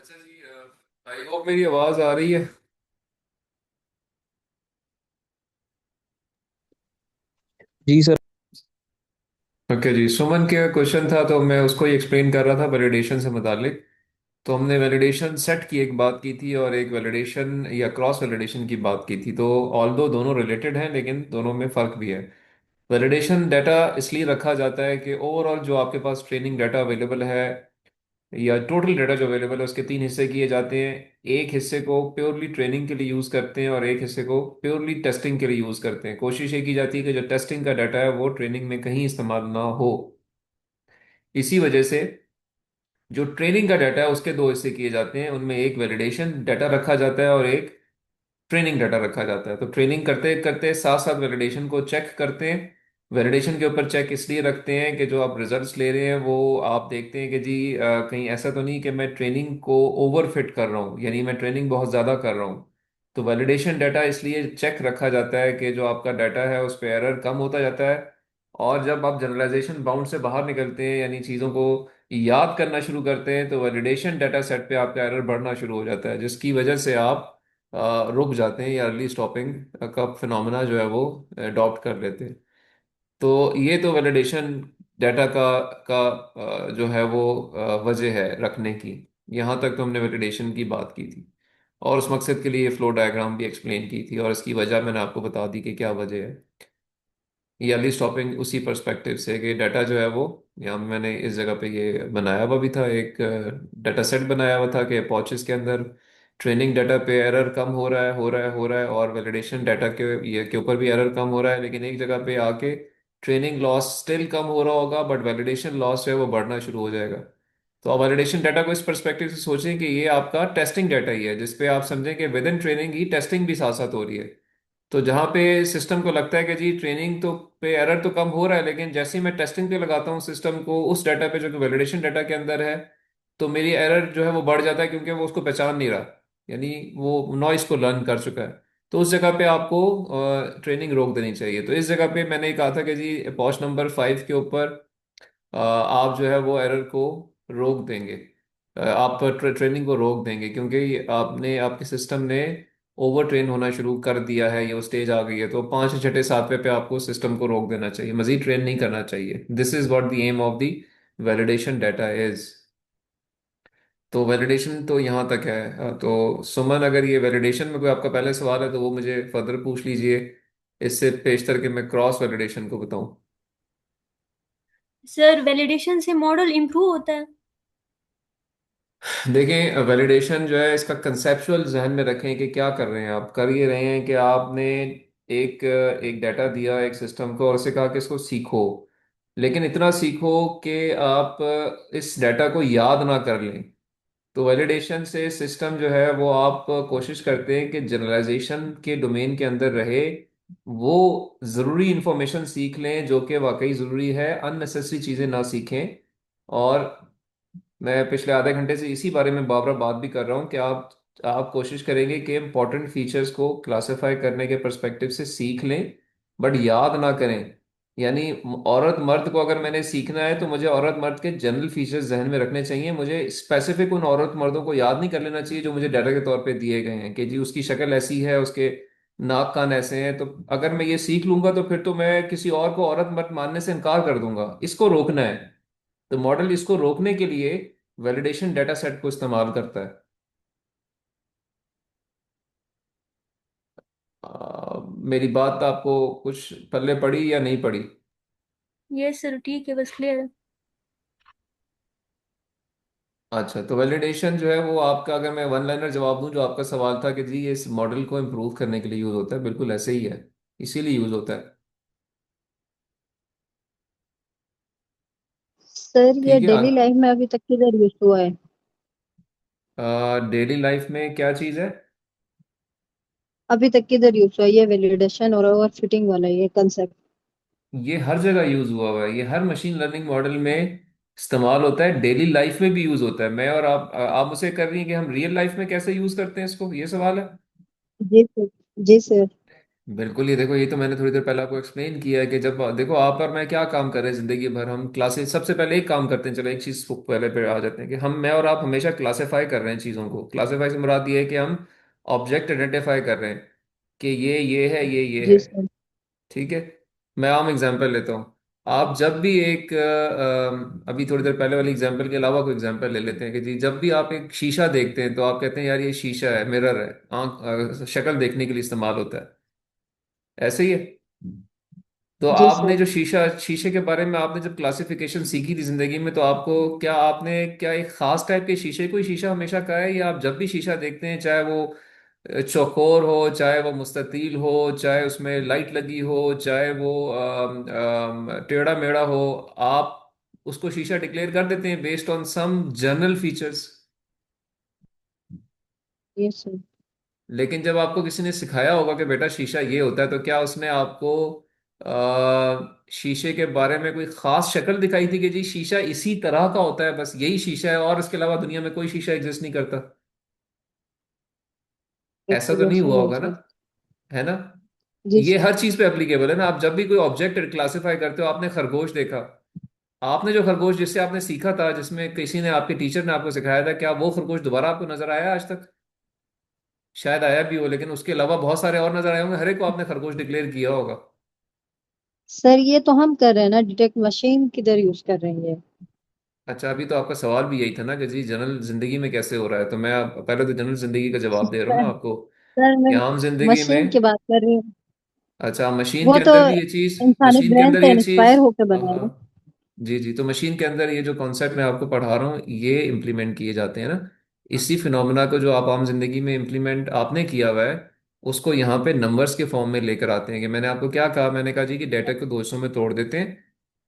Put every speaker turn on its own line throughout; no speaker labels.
अच्छा जी। I hope मेरी आवाज आ रही है।
जी सर।
ओके जी, सुमन के क्वेश्चन था तो मैं उसको ही एक्सप्लेन कर रहा था वैलिडेशन से मुतालिक। तो हमने वैलिडेशन सेट की एक बात की थी और एक वैलिडेशन या क्रॉस वैलिडेशन की बात की थी। तो ऑल्दो दोनों रिलेटेड हैं लेकिन दोनों में फ़र्क भी है। वैलिडेशन डाटा इसलिए रखा जाता है कि ओवरऑल जो आपके पास ट्रेनिंग डाटा अवेलेबल है या टोटल डाटा जो अवेलेबल है उसके तीन हिस्से किए जाते हैं। एक हिस्से को प्योरली ट्रेनिंग के लिए यूज़ करते हैं और एक हिस्से को प्योरली टेस्टिंग के लिए यूज़ करते हैं। कोशिश ये की जाती है कि जो टेस्टिंग का डाटा है वो ट्रेनिंग में कहीं इस्तेमाल ना हो। इसी वजह से जो ट्रेनिंग का डाटा है उसके दो हिस्से किए जाते हैं, उनमें एक वैलिडेशन डाटा रखा जाता है और एक ट्रेनिंग डाटा रखा जाता है। तो ट्रेनिंग करते करते साथ साथ वैलिडेशन को चेक करते हैं। वैलिडेशन के ऊपर चेक इसलिए रखते हैं कि जो आप रिजल्ट्स ले रहे हैं वो आप देखते हैं कि जी कहीं ऐसा तो नहीं कि मैं ट्रेनिंग को ओवर फिट कर रहा हूँ, यानी मैं ट्रेनिंग बहुत ज़्यादा कर रहा हूँ। तो वैलिडेशन डाटा इसलिए चेक रखा जाता है कि जो आपका डाटा है उस पर एरर कम होता जाता है। और जब आप जनरलाइजेशन बाउंड से बाहर निकलते हैं यानी चीज़ों को याद करना शुरू करते हैं तो वैलिडेशन डाटा सेट पे आपका एरर बढ़ना शुरू हो जाता है, जिसकी वजह से आप रुक जाते हैं या अर्ली स्टॉपिंग का फिनोमेना जो है वो अडॉप्ट कर लेते हैं। तो ये तो वैलिडेशन डाटा का जो है वो वजह है रखने की। यहाँ तक तो हमने वैलिडेशन की बात की थी और उस मकसद के लिए फ्लो डायग्राम भी एक्सप्लेन की थी और इसकी वजह मैंने आपको बता दी कि क्या वजह है। ये अर्ली स्टॉपिंग उसी पर्सपेक्टिव से कि डाटा जो है वो, यहाँ मैंने इस जगह पे ये बनाया हुआ भी था, एक डाटा सेट बनाया हुआ था कि पॉचेस के अंदर ट्रेनिंग डाटा पे एरर कम हो रहा है हो रहा है हो रहा है और वैलिडेशन डाटा के ये के ऊपर भी एरर कम हो रहा है, लेकिन एक जगह पे आके ट्रेनिंग लॉस स्टिल कम हो रहा होगा बट वैलिडेशन लॉस जो है वो बढ़ना शुरू हो जाएगा। तो आप वैलिडेशन डाटा को इस परस्पेक्टिव से सोचें कि ये आपका टेस्टिंग डाटा ही है, जिसपे आप समझें कि with in training he testing भी साथ साथ हो रही है। तो जहाँ पे सिस्टम को लगता है कि जी ट्रेनिंग तो पे एरर तो कम हो रहा है, लेकिन जैसे ही मैं टेस्टिंग पे लगाता हूँ सिस्टम को उस डाटा पे जो कि वैलिडेशन डाटा के अंदर है, तो मेरी एरर जो है वो बढ़ जाता है क्योंकि वो उसको पहचान नहीं रहा, यानी वो नॉइस को लर्न कर चुका है। तो उस जगह पे आपको ट्रेनिंग रोक देनी चाहिए। तो इस जगह पे मैंने कहा था कि जी पॉच नंबर 5 के ऊपर आप जो है वो एरर को रोक देंगे। आप ट्रेनिंग को रोक देंगे क्योंकि आपने आपके सिस्टम ने ओवर ट्रेन होना शुरू कर दिया है, ये वो स्टेज आ गई है। तो पांच छठे सातवें पे आपको सिस्टम को रोक देना चाहिए, मजीद ट्रेन नहीं करना चाहिए। This is what the aim of the validation data is. तो वैलिडेशन तो यहाँ तक है। तो सुमन, अगर ये वैलिडेशन में कोई आपका पहले सवाल है तो वो मुझे फर्दर पूछ लीजिए, इससे पेशतर के मैं क्रॉस वैलिडेशन को बताऊं।
सर, वैलिडेशन से मॉडल इम्प्रूव होता है।
देखें, वैलिडेशन जो है इसका कंसेप्चुअल जहन में रखें कि क्या कर रहे हैं आप। कर ये रहे हैं कि आपने एक एक डाटा दिया एक सिस्टम को और उसे कहा कि इसको सीखो, लेकिन इतना सीखो कि आप इस डाटा को याद ना कर लें। तो वैलिडेशन से सिस्टम जो है वो आप कोशिश करते हैं कि जनरलाइजेशन के डोमेन के अंदर रहे, वो ज़रूरी इंफॉर्मेशन सीख लें जो कि वाकई ज़रूरी है, अननेसेसरी चीज़ें ना सीखें। और मैं पिछले आधे घंटे से इसी बारे में बार बार बात भी कर रहा हूँ कि आप कोशिश करेंगे कि इंपॉर्टेंट फीचर्स को क्लासिफाई करने के पर्सपेक्टिव से सीख लें बट याद ना करें। यानी औरत मर्द को अगर मैंने सीखना है तो मुझे औरत मर्द के जनरल फीचर्स जहन में रखने चाहिए, मुझे स्पेसिफिक उन औरत मर्दों को याद नहीं कर लेना चाहिए जो मुझे डाटा के तौर पे दिए गए हैं कि जी उसकी शक्ल ऐसी है, उसके नाक कान ऐसे हैं। तो अगर मैं ये सीख लूंगा तो फिर तो मैं किसी और को औरत मर्द मानने से इनकार कर दूंगा। इसको रोकना है। तो मॉडल इसको रोकने के लिए वैलिडेशन डाटा सेट को इस्तेमाल करता है। मेरी बात आपको कुछ पल्ले पड़ी या नहीं पड़ी?
यस सर, ठीक है, बस क्लियर है।
अच्छा, तो वैलिडेशन जो है वो आपका, अगर मैं वन लाइनर जवाब दूं जो आपका सवाल था कि जी ये इस मॉडल को इम्प्रूव करने के लिए यूज होता है, बिल्कुल ऐसे ही है, इसीलिए यूज होता है।
सर ये
ठीक है।
डेली लाइफ में अभी तक किधर यूज हुआ है?
डेली लाइफ में क्या चीज़ है?
अभी तक किधर यूज हुआ है ये वैलिडेशन और ओवर फिटिंग वाला ये कंसेप्ट?
ये हर जगह यूज हुआ हुआ है, ये हर मशीन लर्निंग मॉडल में इस्तेमाल होता है, डेली लाइफ में भी यूज होता है। मैं और आप मुझसे कर रही हैं कि हम रियल लाइफ में कैसे यूज करते हैं इसको, ये सवाल है।
जी सर। जी सर।
बिल्कुल, ये देखो, ये तो मैंने थोड़ी देर पहले आपको एक्सप्लेन किया है कि जब देखो आप और मैं क्या काम कर रहे हैं जिंदगी भर, हम क्लासेस, सबसे पहले एक काम करते हैं, चलो एक चीज पहले पे आ जाते हैं कि हम, मैं और आप हमेशा क्लासीफाई कर रहे हैं चीजों को। क्लासीफाई से मुराद ये है कि हम ऑब्जेक्ट आइडेंटिफाई कर रहे हैं कि ये है, ये
जी
है।
सर।
ठीक है। मैं आम एग्जांपल लेता हूँ। आप जब भी एक अभी थोड़ी देर पहले वाली एग्जांपल के अलावा कोई एग्जांपल ले लेते हैं कि जी, जब भी आप एक शीशा देखते हैं तो आप कहते हैं यार ये शीशा है, मिरर है, आंख शक्ल देखने के लिए इस्तेमाल होता है। ऐसे ही है। तो
जी
आपने
सर।
जो शीशे के बारे में आपने जब क्लासिफिकेशन सीखी थी जिंदगी में, तो आपको क्या, आपने क्या एक खास टाइप के शीशे को ही शीशा हमेशा कहा है, या आप जब भी शीशा देखते हैं, चाहे वो चौकोर हो, चाहे वो मुस्ततील हो, चाहे उसमें लाइट लगी हो, चाहे वो टेढ़ा मेढ़ा हो, आप उसको शीशा डिक्लेयर कर देते हैं based on some general features?
ये सर।
लेकिन जब आपको किसी ने सिखाया होगा कि बेटा शीशा ये होता है, तो क्या उसने आपको शीशे के बारे में कोई खास शक्ल दिखाई थी कि जी शीशा इसी तरह का होता है, बस यही शीशा है और इसके अलावा दुनिया में कोई शीशा एग्जिस्ट नहीं करता? ऐसा तो
बिल्कुल
नहीं
ऐसा
हुआ
नहीं है
होगा ना,
सर।
है ना?
जी
ये
सर।
हर चीज पे एप्लीकेबल है ना। आप जब भी कोई ऑब्जेक्ट क्लासिफाई करते हो, आपने खरगोश देखा, आपने जो खरगोश जिससे आपने सीखा था, जिसमें किसी ने, आपके टीचर ने आपको सिखाया था, क्या वो खरगोश दोबारा आपको नजर आया आज तक? शायद आया भी हो, लेकिन उसके अलावा बहुत सारे और नजर आए होंगे, हर एक को आपने खरगोश डिक्लेयर किया होगा।
सर ये तो हम कर रहे हैं ना, डिटेक्ट मशीन किधर यूज कर रही है?
अच्छा, अभी तो आपका सवाल भी यही था ना कि जी जनरल जिंदगी में कैसे हो रहा है, तो मैं पहले तो जनरल जिंदगी का जवाब दे रहा हूँ
सर,
ना आपको
सर
कि
मैं
आम जिंदगी में।
मशीन की बात कर रही हूँ।
अच्छा, मशीन
वो
के
तो
अंदर भी ये चीज,
इंसानी
मशीन के
ब्रेन
अंदर
से
ये चीज,
इंस्पायर होकर बना है।
हाँ, जी जी, तो मशीन के अंदर ये जो कॉन्सेप्ट मैं आपको पढ़ा रहा हूँ, ये इम्प्लीमेंट किए जाते हैं ना। इसी फिनोमेना को जो आप आम जिंदगी में इम्प्लीमेंट आपने किया हुआ है, उसको यहाँ पे नंबर्स के फॉर्म में लेकर आते हैं। कि मैंने आपको क्या कहा, मैंने कहा जी कि डाटा को दो हिस्सों में तोड़ देते हैं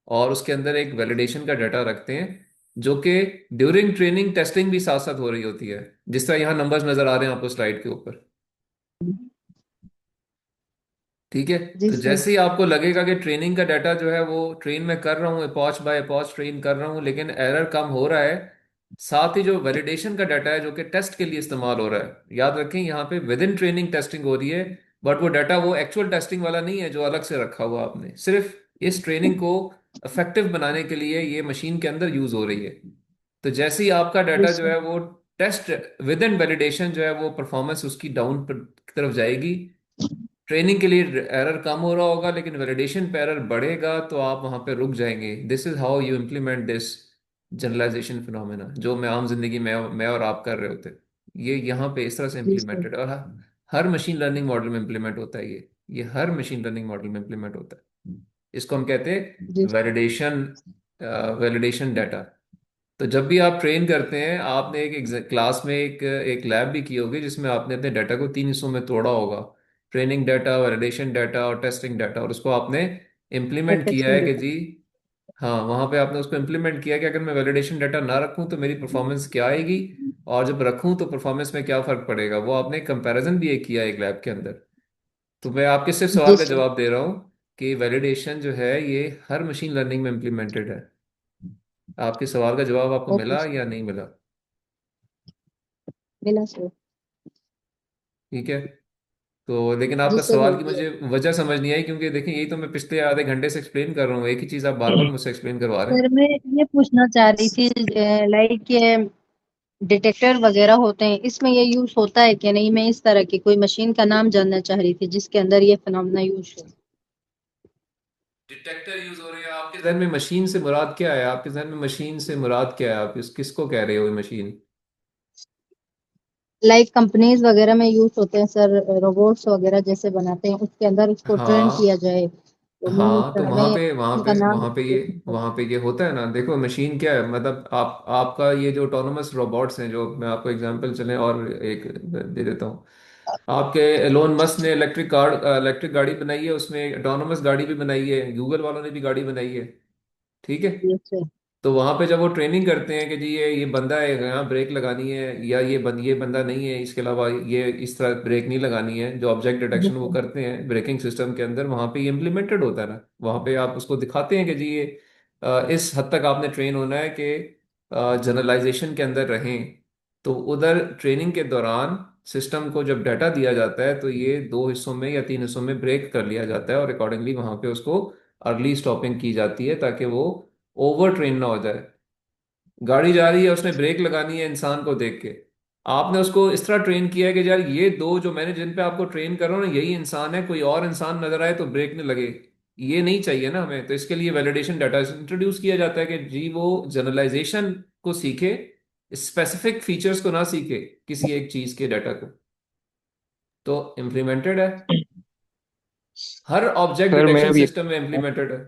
और उसके अंदर एक वैलिडेशन का डाटा रखते हैं, जो कि ड्यूरिंग ट्रेनिंग टेस्टिंग भी साथ साथ हो रही होती है, जिस तरह यहाँ नंबर्स नजर आ रहे हैं आपको स्लाइड के ऊपर। ठीक है।
जी
तो
सर।
जैसे ही आपको लगेगा कि ट्रेनिंग का डाटा जो है वो ट्रेन में कर रहा हूँ, अपॉच बाय अपॉच ट्रेन कर रहा हूँ, लेकिन एरर कम हो रहा है, साथ ही जो वैलिडेशन का डाटा है जो कि टेस्ट के लिए इस्तेमाल हो रहा है, याद रखें यहाँ पे विद इन ट्रेनिंग टेस्टिंग हो रही है, बट वो डाटा वो एक्चुअल टेस्टिंग वाला नहीं है जो अलग से रखा हुआ आपने, सिर्फ इस ट्रेनिंग को इफेक्टिव बनाने के लिए ये मशीन के अंदर यूज हो रही है। तो जैसे ही आपका
जी
डाटा जो
सर।
है वो टेस्ट विद इन वैलिडेशन जो है वो परफॉर्मेंस उसकी डाउन की तरफ जाएगी। ट्रेनिंग के लिए एरर कम हो रहा होगा, लेकिन वैलिडेशन पे एरर बढ़ेगा, तो आप वहां पे रुक जाएंगे। This is how you implement this generalisation phenomena, जो मैं आम जिंदगी में मैं और आप कर रहे होते। ये यहाँ पे इस तरह से
जी सर।
इम्प्लीमेंटेड, और हर मशीन लर्निंग मॉडल में इम्प्लीमेंट होता है ये हर मशीन लर्निंग मॉडल में इम्प्लीमेंट होता है। इसको हम कहते
जी
हैं
सर।
Validation, validation data. तो जब भी आप ट्रेन करते हैं, आपने एक क्लास में एक एक लैब भी की होगी जिसमें आपने अपने डाटा को तीन हिस्सों में तोड़ा होगा, ट्रेनिंग डाटा, वैलिडेशन डाटा और टेस्टिंग डाटा, और उसको आपने
और
इम्प्लीमेंट किया है
टेस्टिंग
कि
डेटा।
जी, हाँ, वहां पे आपने उसको इम्प्लीमेंट किया कि अगर मैं वैलिडेशन डाटा ना रखूं तो मेरी परफॉर्मेंस क्या आएगी, और जब रखूं तो परफॉर्मेंस में क्या फर्क पड़ेगा, वो आपने कंपैरिजन भी एक किया है एक लैब के अंदर। तो मैं आपके सिर्फ
जी
सवाल का
सर।
जवाब दे रहा हूँ कि वैलिडेशन जो है ये हर मशीन लर्निंग में इम्प्लीमेंटेड है। आपके सवाल का जवाब आपको
ओके
मिला
सर।
या नहीं मिला?
मिला सर।
ठीक है। तो लेकिन
जी
आपका
सर,
सवाल
मिल
की
गया।
मुझे वजह समझ नहीं आई, क्योंकि देखिए यही तो मैं पिछले आधे घंटे से एक्सप्लेन कर रहा हूँ, एक ही चीज आप बार बार मुझसे एक्सप्लेन करवा रहे हैं।
सर मैं ये पूछना चाह रही थी, लाइक ये डिटेक्टर वगैरह होते हैं, इसमें ये यूज होता है कि नहीं? मैं इस तरह की कोई मशीन का नाम जानना चाह रही थी जिसके अंदर ये फिनोमेना यूज हो।
डिटेक्टर यूज हो रहे हैं आपके जहन में, मशीन से मुराद क्या है? आपके जहन में मशीन से मुराद क्या है? आप किसको कह रहे हो ये मशीन?
लाइक कंपनीज वगैरह में यूज होते हैं सर, रोबोट्स वगैरह जैसे बनाते हैं, उसके अंदर उसको ट्रेन किया
हाँ
जाए, तो
हाँ, तो
मैं
वहां
उनका
पे
नाम
वहां पे ये
पूछना
वहां पे ये होता है ना। देखो मशीन क्या है, मतलब आप आपका ये जो ऑटोनोमस रोबोट्स हैं, जो मैं आपको एग्जांपल चले और एक दे देता हूँ। आपके एलोन मस्क ने इलेक्ट्रिक गाड़ी बनाई है, उसमें ऑटोनोमस गाड़ी भी बनाई है, गूगल वालों ने भी गाड़ी बनाई है। ठीक है।
चाहती।
तो वहां पे जब वो ट्रेनिंग करते हैं कि जी ये बंदा है, यहाँ ब्रेक लगानी है, या ये बंदा नहीं है, इसके अलावा ये इस तरह ब्रेक नहीं लगानी है, जो ऑब्जेक्ट डिटेक्शन वो करते हैं ब्रेकिंग सिस्टम के अंदर, वहां पे ये इम्प्लीमेंटेड होता है ना। वहां पे आप उसको दिखाते हैं कि जी ये इस हद तक आपने ट्रेन होना है कि जनरलाइजेशन के अंदर रहें। तो उधर ट्रेनिंग के दौरान सिस्टम को जब डाटा दिया जाता है तो ये दो हिस्सों में या तीन हिस्सों में ब्रेक कर लिया जाता है और अकॉर्डिंगली वहां पे उसको अर्ली स्टॉपिंग की जाती है ताकि वो ओवर ट्रेन ना हो जाए। गाड़ी जा रही है, उसने ब्रेक लगानी है इंसान को देख के, आपने उसको इस तरह ट्रेन किया है कि यार ये दो जो मैंने जिन पे आपको ट्रेन कर रहा हूँ ना यही इंसान है, कोई और इंसान नजर आए तो ब्रेक नहीं लगे। ये नहीं चाहिए ना हमें, तो इसके लिए वैलिडेशन डाटा इंट्रोड्यूस किया जाता है कि जी वो जनरलाइजेशन को सीखे, स्पेसिफिक फीचर्स को ना सीखे किसी एक चीज के डाटा को। तो इम्प्लीमेंटेड है, हर ऑब्जेक्ट
सर
डिटेक्शन
मेरा भी
सिस्टम में इम्प्लीमेंटेड है।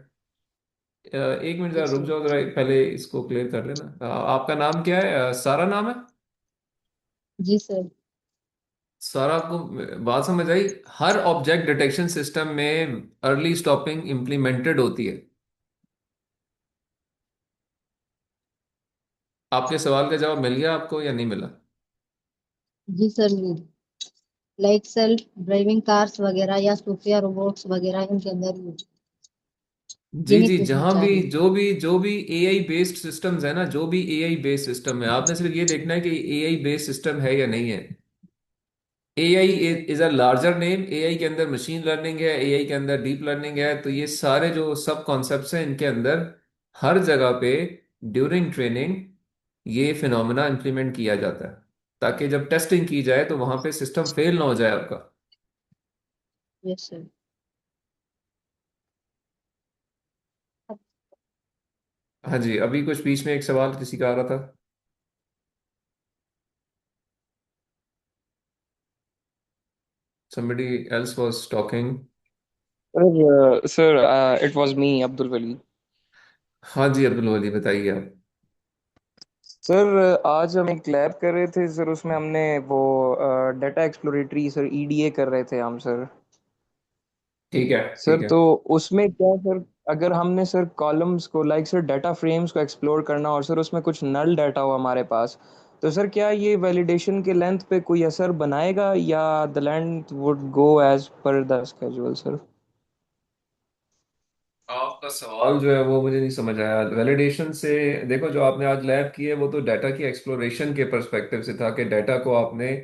एक मिनट जरा
यस
रुक
सर।
जाओ, जरा पहले इसको क्लियर कर लेना। आपका नाम क्या है? सारा नाम है?
जी सर।
सारा, आपको बात समझ आई? हर ऑब्जेक्ट डिटेक्शन सिस्टम में अर्ली स्टॉपिंग इंप्लीमेंटेड होती है। आपके सवाल का जवाब मिल गया आपको या नहीं मिला?
जी sir. Like self driving cars वगैरह या सोफिया रोबोट्स वगैरह इनके अंदर
जी
यही
जी,
पूछना
जहां
चाह
भी
रही थी।
जो भी एआई बेस्ड सिस्टम्स है ना, जो भी एआई बेस्ड सिस्टम है, आपने सिर्फ ये देखना है कि एआई बेस्ड सिस्टम है या नहीं है। AI is a larger name. AI के अंदर मशीन लर्निंग है, एआई के अंदर डीप लर्निंग है, तो ये सारे जो सब कॉन्सेप्ट्स हैं इनके अंदर हर जगह पे ड्यूरिंग ट्रेनिंग ये फिनोमेना इंप्लीमेंट किया जाता है ताकि जब टेस्टिंग की जाए तो वहां पे सिस्टम फेल ना हो जाए आपका।
Yes sir.
हाँ जी, अभी कुछ बीच में एक सवाल किसी का आ रहा था। somebody else was talking।
Sir sir it was me Abdul Wali.
हाँ जी अब्दुल वली, बताइए आप।
सर आज हम एक लैब कर रहे थे सर, उसमें हमने वो डाटा एक्सप्लोरेटरी सर ईडीए कर रहे थे हम सर।
ठीक है।
सर
ठीक है।
तो उसमें क्या सर, अगर हमने सर कॉलम्स को लाइक सर डाटा फ्रेम्स को एक्सप्लोर करना और सर उसमें कुछ नल डाटा हो हमारे पास, तो सर क्या ये वैलिडेशन के लेंथ पे कोई असर बनाएगा या the length would go as per the schedule sir?
आपका सवाल जो है वो मुझे नहीं समझ आया। वैलिडेशन से, देखो जो आपने आज लैब की है वो तो डाटा की एक्सप्लोरेशन के पर्सपेक्टिव से था कि डाटा को आपने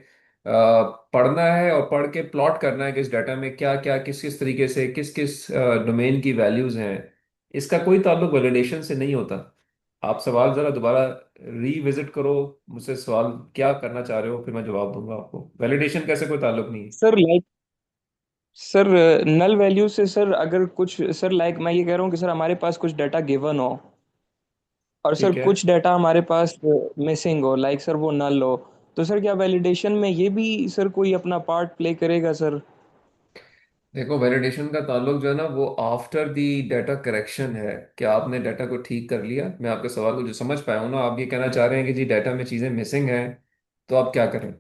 पढ़ना है और पढ़ के प्लॉट करना है कि इस डाटा में क्या क्या किस किस तरीके से किस किस डोमेन की वैल्यूज हैं। इसका कोई ताल्लुक वैलिडेशन से नहीं होता। आप सवाल जरा दोबारा रीविजिट करो, मुझसे सवाल क्या करना चाह रहे हो, फिर मैं जवाब दूंगा आपको। वैलिडेशन का ऐसे कोई ताल्लुक नहीं है।
Sir like sir null value से सर अगर कुछ सर लाइक मैं ये कह रहा हूँ कि सर हमारे पास कुछ डाटा गिवन हो और सर
ठीक है।
कुछ डाटा हमारे पास मिसिंग हो, लाइक सर वो नल हो, तो सर क्या वैलिडेशन में ये भी सर कोई अपना पार्ट प्ले करेगा सर?
देखो वैलिडेशन का ताल्लुक जो है ना वो आफ्टर दी डाटा करेक्शन है। क्या आपने डाटा को ठीक कर लिया? मैं आपके सवाल को जो समझ पाया हूँ ना, आप ये कहना चाह रहे हैं कि जी डाटा में चीज़ें मिसिंग हैं तो आप क्या करें।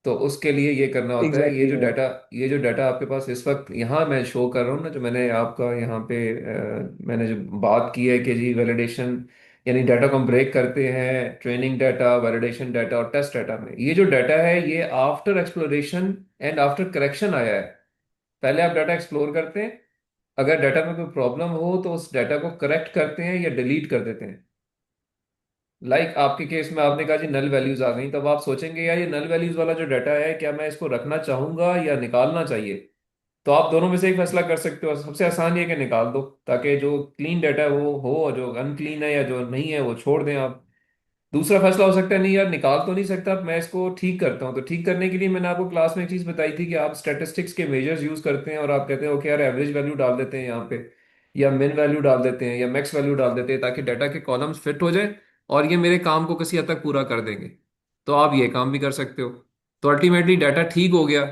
तो उसके लिए ये करना होता है,
एग्जैक्टली सर।
ये जो डाटा आपके पास इस वक्त यहाँ मैं शो कर रहा हूँ ना, जो मैंने आपका यहाँ पे मैंने जो बात की है कि जी वैलिडेशन यानी डाटा को हम ब्रेक करते हैं ट्रेनिंग डाटा, वैलिडेशन डाटा और टेस्ट डाटा में। ये जो डाटा है ये after exploration and after correction आया है। पहले आप डाटा एक्सप्लोर करते हैं, अगर डाटा में कोई प्रॉब्लम हो तो उस डाटा को करेक्ट करते हैं या डिलीट कर देते हैं। आपके केस में आपने कहा जी नल वैल्यूज आ गई, तब आप सोचेंगे यार ये नल वैल्यूज वाला जो डाटा है क्या मैं इसको रखना चाहूंगा या निकालना चाहिए। तो आप दोनों में से एक फैसला कर सकते हो। सबसे आसान ये है कि निकाल दो ताकि जो क्लीन डाटा है वो हो और जो अनक्लीन है या जो नहीं है वो छोड़ दें आप। दूसरा फैसला हो सकता है नहीं यार निकाल तो नहीं सकता, मैं इसको ठीक करता हूँ। तो ठीक करने के लिए मैंने आपको क्लास में एक चीज बताई थी कि आप स्टैटिस्टिक्स के मेजर्स यूज करते हैं और आप कहते हैं ओके यार एवरेज वैल्यू डाल देते हैं यहाँ पे, या मिन वैल्यू डाल देते हैं या मैक्स वैल्यू डाल देते हैं ताकि डाटा के कॉलम्स फिट हो जाए और ये मेरे काम को किसी हद तक पूरा कर देंगे। तो आप ये काम भी कर सकते हो। तो अल्टीमेटली डाटा ठीक हो गया।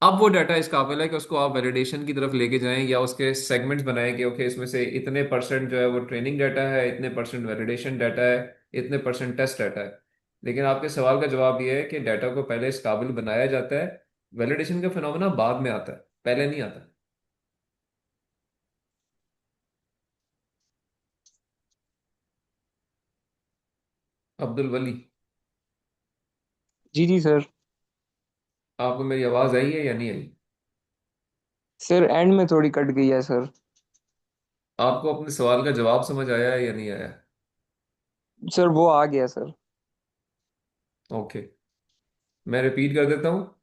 अब वो डाटा इस काबिल है कि उसको आप वैलिडेशन की तरफ लेके जाएं या उसके सेगमेंट्स बनाएं कि ओके इसमें से इतने परसेंट जो है वो ट्रेनिंग डाटा है, इतने परसेंट वैलिडेशन डाटा है, इतने परसेंट टेस्ट डाटा है। लेकिन आपके सवाल का जवाब ये है कि डाटा को पहले इस काबिल बनाया जाता है। वैलिडेशन का फिनोमेना बाद में आता है, पहले नहीं आता। अब्दुल वली,
जी जी सर।
आपको मेरी आवाज आई है या नहीं आई?
सर एंड में थोड़ी कट गई है सर।
आपको अपने सवाल का जवाब समझ आया है या नहीं आया?
सर वो आ गया सर।
ओके। मैं रिपीट कर देता हूँ।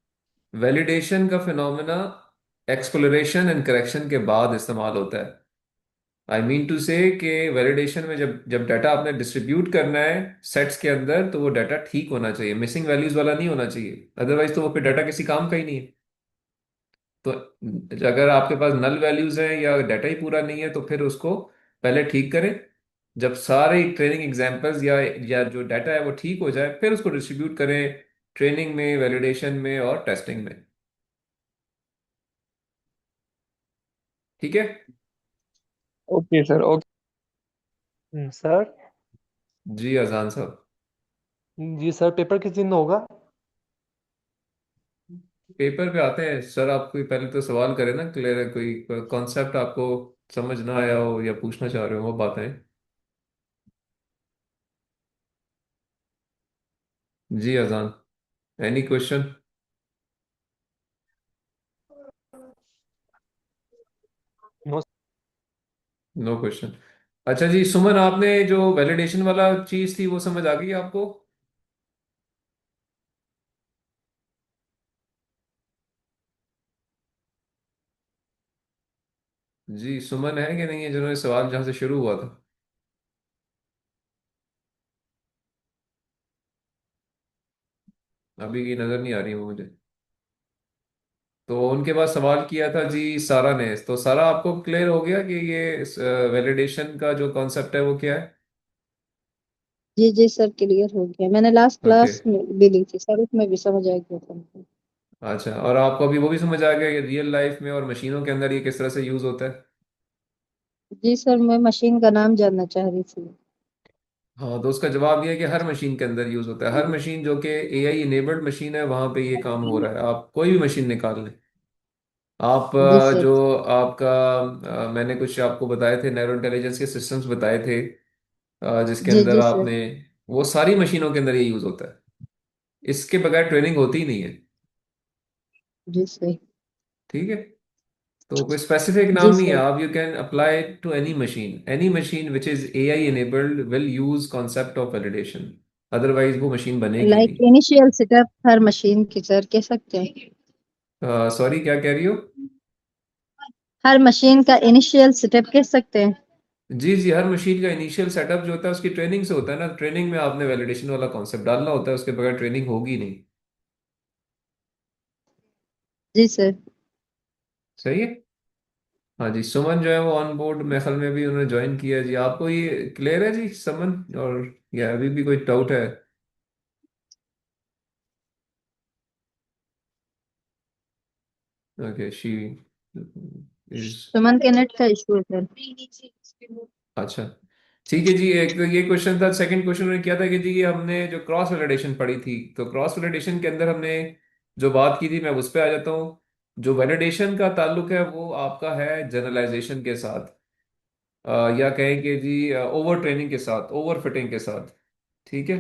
वैलिडेशन का फिनोमेना एक्सप्लोरेशन एंड करेक्शन के बाद इस्तेमाल होता है। आई मीन टू से कि वैलिडेशन में जब जब डाटा आपने डिस्ट्रीब्यूट करना है सेट्स के अंदर, तो वो डाटा ठीक होना चाहिए, मिसिंग वैल्यूज वाला नहीं होना चाहिए, अदरवाइज तो वो फिर डाटा किसी काम का ही नहीं है। तो अगर आपके पास नल वैल्यूज हैं या डाटा ही पूरा नहीं है तो फिर उसको पहले ठीक करें। जब सारे ट्रेनिंग एग्जांपल्स या जो डाटा है वो ठीक हो जाए, फिर उसको डिस्ट्रीब्यूट करें ट्रेनिंग में, वैलिडेशन में और टेस्टिंग में। ठीक है।
Okay sir, okay.
सर।
जी अजान साहब।
जी सर, पेपर किस दिन होगा?
पेपर पे आते हैं सर। आप कोई पहले तो सवाल करें ना, क्लियर है, कोई कॉन्सेप्ट आपको समझ ना आया हो या पूछना चाह रहे हो वो बातें। जी Ajan, any question?
No.
No question. अच्छा जी सुमन, आपने जो वैलिडेशन वाला चीज थी वो समझ आ गई आपको? जी सुमन है कि नहीं है जिन्होंने सवाल जहां से शुरू हुआ था? अभी की नजर नहीं आ रही वो मुझे। तो उनके बाद सवाल किया था जी सारा ने, तो सारा आपको क्लियर हो गया कि ये वैलिडेशन का जो कॉन्सेप्ट है वो क्या है?
जी जी सर, क्लियर हो गया। मैंने लास्ट
ओके।
क्लास में भी ली थी सर, उसमें भी समझ आ गया था मुझे।
अच्छा, और आपको अभी वो भी समझ आ गया कि रियल लाइफ में और मशीनों के अंदर ये किस तरह से यूज होता है?
जी सर, मैं मशीन का नाम जानना चाह रही थी।
हाँ, तो उसका जवाब ये है कि हर मशीन के अंदर यूज होता है। हर मशीन जो कि एआई इनेबल्ड मशीन है वहां पे ये काम हो रहा है। आप कोई भी मशीन निकाल लें। आप
जी सर।
जो आपका मैंने कुछ आपको बताए थे, नैरो इंटेलिजेंस के सिस्टम्स बताए थे, जिसके
जी
अंदर
जी सर।
आपने, वो सारी मशीनों के अंदर ये यूज होता है। इसके बगैर ट्रेनिंग होती ही नहीं है।
जी सर।
ठीक है। तो कोई स्पेसिफिक
जी
नाम नहीं है,
सर।
आप you can apply to any machine which is AI enabled will use concept of validation, otherwise वो मशीन बनेगी
लाइक
नहीं।
इनिशियल सेटअप हर मशीन की सर कह सकते हैं?
सॉरी, क्या कह रही हो?
हर मशीन का इनिशियल सेटअप कह सकते हैं?
जी जी, हर मशीन का इनिशियल सेटअप जो होता है उसकी ट्रेनिंग से होता है ना। ट्रेनिंग में आपने वैलिडेशन वाला कॉन्सेप्ट डालना होता है, उसके बगैर ट्रेनिंग होगी नहीं।
जी सर।
सही है। हाँ जी, सुमन जो है वो ऑन बोर्ड महल में भी उन्होंने ज्वाइन किया है जी। आपको ये क्लियर है जी सुमन, और या अभी भी कोई डाउट है? Okay, she is.
सुमन के नेट का इशू है सर।
अच्छा, ठीक है जी। एक तो ये क्वेश्चन था। सेकंड क्वेश्चन उन्होंने किया था कि जी हमने जो क्रॉस वैलिडेशन पढ़ी थी, तो क्रॉस वैलिडेशन के अंदर हमने जो बात की थी, मैं उस पर आ जाता हूँ। जो वैलिडेशन का ताल्लुक है वो आपका है जनरलाइजेशन के साथ, या कहें कि जी ओवर ट्रेनिंग के साथ, ओवर फिटिंग के साथ। ठीक है।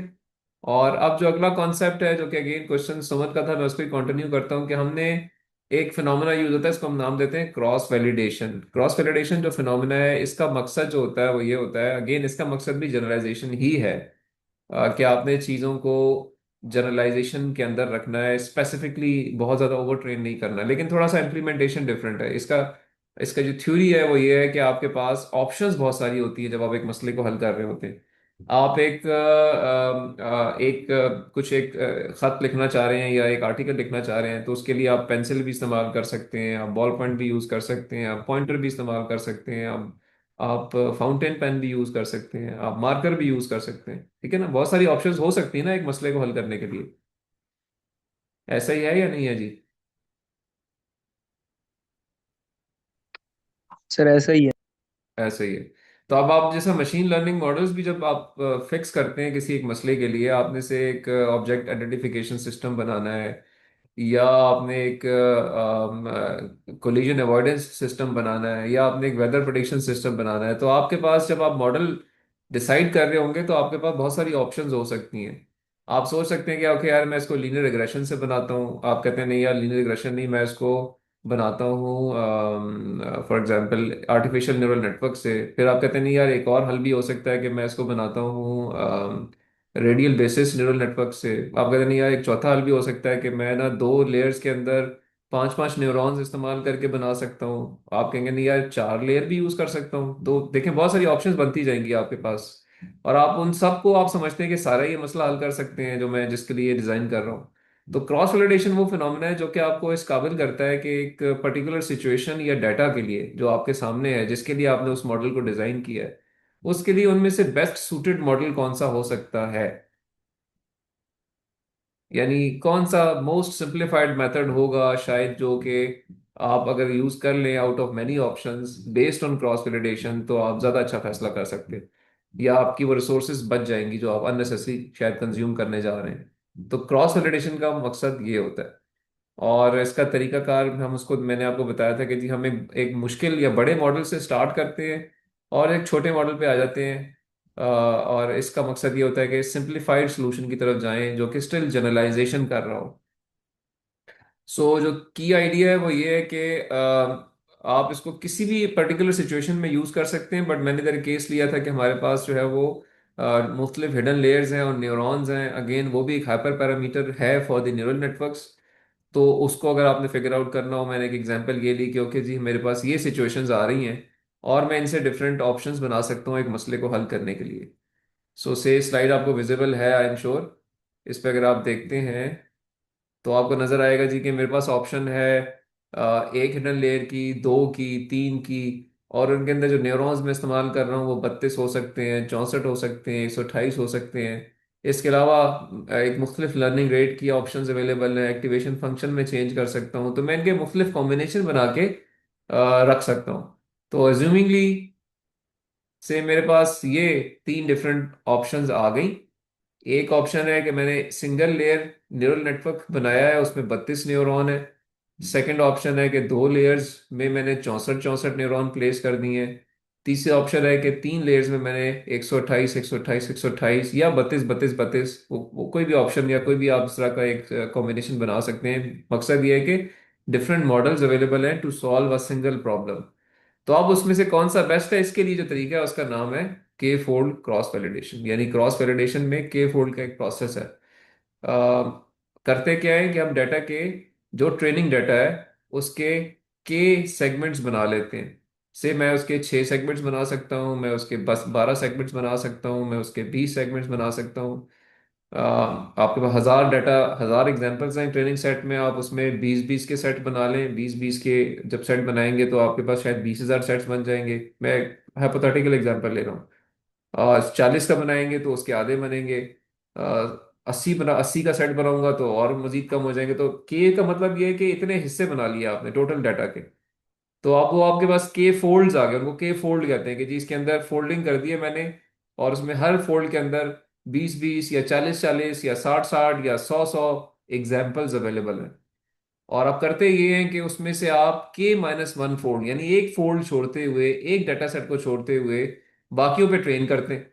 और अब जो अगला कॉन्सेप्ट है, जो कि अगेन क्वेश्चन समझ का था, मैं उसको कंटिन्यू करता हूँ कि हमने एक फिनोमेना यूज होता है, इसको हम नाम देते हैं क्रॉस वैलिडेशन। क्रॉस वैलिडेशन जो फिनोमेना है, इसका मकसद जो होता है वो ये होता है, अगेन इसका मकसद भी जनरलाइजेशन ही है। कि आपने चीज़ों को जनरलाइजेशन के अंदर रखना है, स्पेसिफिकली बहुत ज़्यादा ओवर ट्रेन नहीं करना, लेकिन थोड़ा सा इम्प्लीमेंटेशन डिफरेंट है इसका। इसका जो थ्योरी है वो ये है कि आपके पास ऑप्शंस बहुत सारी होती है जब आप एक मसले को हल कर रहे होते हैं। आप एक खत लिखना चाह रहे हैं या एक आर्टिकल लिखना चाह रहे हैं, तो उसके लिए आप पेंसिल भी इस्तेमाल कर सकते हैं, आप बॉल पॉइंट भी यूज़ कर सकते हैं, आप पॉइंटर भी इस्तेमाल कर सकते हैं, आप फाउंटेन पेन भी यूज कर सकते हैं, आप मार्कर भी यूज कर सकते हैं। ठीक है ना, बहुत सारी ऑप्शंस हो सकती है ना एक मसले को हल करने के लिए। ऐसा ही है या नहीं है जी?
सर ऐसा ही है।
ऐसा ही है। तो अब आप जैसे मशीन लर्निंग मॉडल्स भी जब आप फिक्स करते हैं किसी एक मसले के लिए, आपने से एक ऑब्जेक्ट आइडेंटिफिकेशन सिस्टम बनाना है, या आपने एक कोलिजन अवॉइडेंस सिस्टम बनाना है, या आपने एक वेदर प्रिडिक्शन सिस्टम बनाना है, तो आपके पास जब आप मॉडल डिसाइड कर रहे होंगे तो आपके पास बहुत सारी ऑप्शंस हो सकती हैं। आप सोच सकते हैं कि ओके यार, मैं इसको लीनियर रिग्रेशन से बनाता हूँ। आप कहते हैं नहीं यार, लीनियर रिग्रेशन नहीं, मैं इसको बनाता हूँ for example artificial neural network से। फिर आप कहते हैं नहीं यार, एक और हल भी हो सकता है कि मैं इसको बनाता हूँ रेडियल बेसिस न्यूरल नेटवर्क से। आप कहते नहीं यार, एक चौथा हल भी हो सकता है कि मैं ना दो लेयर्स के अंदर पांच पांच न्यूरॉन्स इस्तेमाल करके बना सकता हूँ। आप कहेंगे नहीं यार, चार लेयर भी यूज कर सकता हूँ। तो देखें, बहुत सारी ऑप्शंस बनती जाएंगी आपके पास, और आप उन सबको आप समझते हैं कि सारा ये मसला हल कर सकते हैं जो मैं जिसके लिए डिजाइन कर रहा हूँ। तो क्रॉस वैलिडेशन वो फिनोमेना है जो कि आपको इस काबिल करता है कि एक पर्टिकुलर सिचुएशन या डाटा के लिए जो आपके सामने है, जिसके लिए आपने उस मॉडल को डिजाइन किया है, उसके लिए उनमें से बेस्ट सूटेड मॉडल कौन सा हो सकता है। यानी कौन सा मोस्ट सिंप्लीफाइड मेथड होगा शायद, जो कि आप अगर यूज कर लें out of many options based on cross validation, तो आप ज्यादा अच्छा फैसला कर सकते हैं, या आपकी वो रिसोर्सेज बच जाएंगी जो आप अननेसेसरी शायद कंज्यूम करने जा रहे हैं। तो क्रॉस वैलिडेशन का मकसद ये होता है। और इसका तरीकाकार हम उसको, मैंने आपको बताया था कि जी हम एक मुश्किल या बड़े मॉडल से स्टार्ट करते हैं और एक छोटे मॉडल पे आ जाते हैं। और इसका मकसद ये होता है कि सिंप्लीफाइड सॉल्यूशन की तरफ जाएं जो कि स्टिल जनरलाइजेशन कर रहा हो। सो जो की आइडिया है वो ये है कि आप इसको किसी भी पर्टिकुलर सिचुएशन में यूज कर सकते हैं, बट मैंने इधर केस लिया था कि हमारे पास जो है वो मुख्तलिफ हिडन लेयर्स हैं और न्यूरॉन्स हैं। अगेन वो भी एक हाइपर पैरामीटर है फॉर द न्यूरल नेटवर्क्स। तो उसको अगर आपने फिगर आउट करना हो, मैंने एक एग्जांपल ये ली कि ओके जी मेरे पास ये सिचुएशंस आ रही हैं और मैं इनसे डिफरेंट ऑप्शंस बना सकता हूँ एक मसले को हल करने के लिए। सो से स्लाइड आपको विजिबल है आई एम श्योर। इस पे अगर आप देखते हैं तो आपको नजर आएगा जी कि मेरे पास ऑप्शन है एक हिडन लेयर की, दो की, तीन की, और उनके अंदर जो न्यूरॉन्स मैं इस्तेमाल कर रहा हूँ वो 32 हो सकते हैं, 64 हो सकते हैं, 128 हो सकते हैं। इसके अलावा एक मुख्तलिफ लर्निंग रेट की ऑप्शंस अवेलेबल हैं, एक्टिवेशन फंक्शन में चेंज कर सकता हूँ, तो मैं इनके मुख्तलिफ कॉम्बिनेशन बना के रख सकता हूँ। तो अज्यूमिंगली से मेरे पास ये तीन डिफरेंट ऑप्शंस आ गई। एक ऑप्शन है कि मैंने सिंगल लेयर न्यूरल नेटवर्क बनाया है, उसमें 32 न्यूरॉन है। सेकंड ऑप्शन है कि दो लेयर्स में मैंने 64 न्यूरॉन प्लेस कर दिए हैं। तीसरा ऑप्शन है कि तीन लेयर्स में मैंने 128 128 128 या 32 32 32, वो कोई भी ऑप्शन या कोई भी आप इस तरह का एक कॉम्बिनेशन बना सकते हैं। मकसद ये है कि डिफरेंट मॉडल्स अवेलेबल हैं to solve a single problem. तो अब उसमें से कौन सा बेस्ट है, इसके लिए जो तरीका है उसका नाम है के फोल्ड क्रॉस वैलिडेशन। यानी क्रॉस वैलिडेशन में के फोल्ड का एक प्रोसेस है। करते क्या है कि हम डाटा के जो ट्रेनिंग डाटा है उसके के सेगमेंट्स बना लेते हैं। से मैं उसके 6 सेगमेंट्स बना सकता हूँ, मैं उसके बस 12 सेगमेंट्स बना सकता हूँ, मैं उसके 20 सेगमेंट्स बना सकता हूँ। आपके पास 1000 डाटा, 1000 एग्जाम्पल्स हैं ट्रेनिंग सेट में, आप उसमें 20 20 के सेट बना लें। 20 20 के जब सेट बनाएंगे तो आपके पास शायद 20,000 सेट्स बन जाएंगे। मैं हाइपोथेटिकल एग्जांपल ले रहा हूँ। 40 का बनाएंगे तो उसके आधे बनेंगे। 80 का सेट बनाऊंगा तो और मजीद कम हो जाएंगे। तो के का मतलब ये है कि इतने हिस्से बना लिए आपने टोटल डाटा के। तो आप वो आपके पास के फोल्ड्स आ गए, उनको के फोल्ड कहते हैं कि जी इसके अंदर फोल्डिंग कर दी है मैंने, और उसमें हर फोल्ड के अंदर 20 20 या 40 40 या 60 60 या 100 100 एग्जाम्पल्स अवेलेबल हैं। और आप करते ये हैं कि उसमें से आप के-1 फोल्ड, यानी एक फोल्ड छोड़ते हुए, एक डाटा सेट को छोड़ते हुए बाकियों पे ट्रेन करते हैं।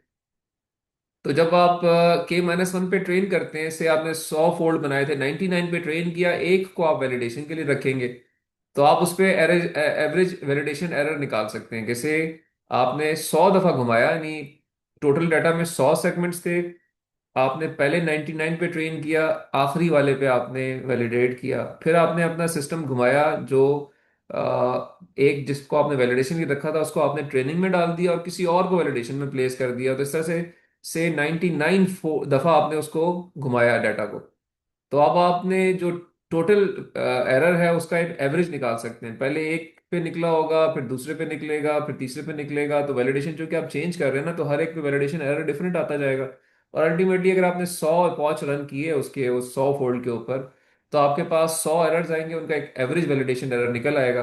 तो जब आप के-1 पे ट्रेन करते हैं, से आपने 100 फोल्ड बनाए थे, 99 पे ट्रेन किया, एक को आप वैलिडेशन के लिए रखेंगे, तो आप उस पे एवरेज वैलिडेशन एरर निकाल सकते हैं। जैसे आपने 100 दफा घुमाया, यानी टोटल डाटा में 100 सेगमेंट्स थे, आपने पहले 99 पे ट्रेन किया, आखिरी वाले पे आपने वैलिडेट किया, फिर आपने अपना सिस्टम घुमाया जो एक जिसको आपने वैलिडेशन के लिए रखा था उसको आपने ट्रेनिंग में डाल दिया और किसी और को वैलिडेशन में प्लेस कर दिया। तो इस तरह से 99 दफा आपने उसको घुमाया डाटा को। तो अब आपने जो टोटल एरर है उसका एक एवरेज निकाल सकते हैं। पहले एक पे निकला होगा, फिर दूसरे पे निकलेगा, फिर तीसरे पे निकलेगा। तो वैलिडेशन जो कि आप चेंज कर रहे हैं ना, तो हर एक पे वैलिडेशन एरर डिफरेंट आता जाएगा। और अल्टीमेटली अगर आपने 100 पॉच रन किए उसके उस 100 फोल्ड के ऊपर, तो आपके पास 100 एरर्स आएंगे, उनका एक एवरेज वैलिडेशन एरर निकल आएगा।